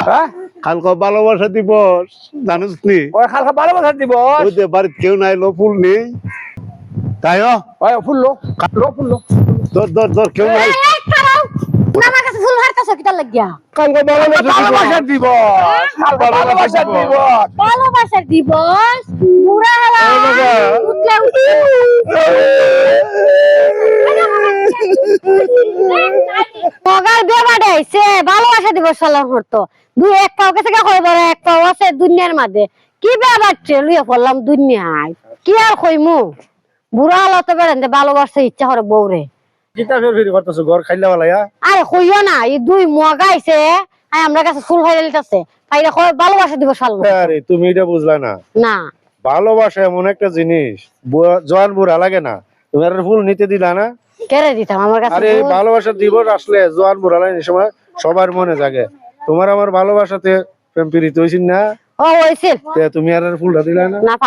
হ্যাঁ কালকে ভালোবাসা দিবস জানিস নি? ওই খালকা ভালোবাসা দিবস। ওই যে বাড়িতে কেউ নাই, লো ফুল নেই, তাই ওই ফুল লো ফুল লো। ধর ধর ধর, কেউ নাই। আমার কাছে ফুল হারতাছ কিটা লাগিয়া? কালকে ভালোবাসা দিবস। কালকা ভালোবাসা দিবস। ভালোবাসার দিবস পুরা হালা উঠলে মগার বেবাডে আইছে ভালোবাসা দিবস পালন করতো। দুই এক পাও কাছে কই বড় এক পাও আছে দুনিয়ার মধ্যে কি বেবাচ্ছে লইয়া পড়লাম দুনিয়ায় কি আর কইমু বুড়া হালাতে বেড়াতে ভালোবাসতে ইচ্ছা করে বউরে। কিতা ফের করতেছ ঘর খাইলা বালায়া? আরে কইও না এই দুই মগাইছে আমরা কাছে ফুল ফাইলাইতাছে ফাইরা কই ভালোবাসা দিবস পালন। আরে তুমি এটা বুঝলা না। না ভালোবাসা এমন একটা জিনিস, জোয়ান বুড়া লাগে না। তুমি আর ফুল নিতে দিলা না? কেড়ে দিতাম আমার কাছে আরে ফুল। ভালোবাসা দিবস আসলে জোয়ান বুড়া লাগে এই সময় সবার মনে জাগে। তোমার আমার ভালোবাসাতে প্রেম প্রীতি হইছিস না? ও হইছিল তুমি আর ফুলটা দিলা না? না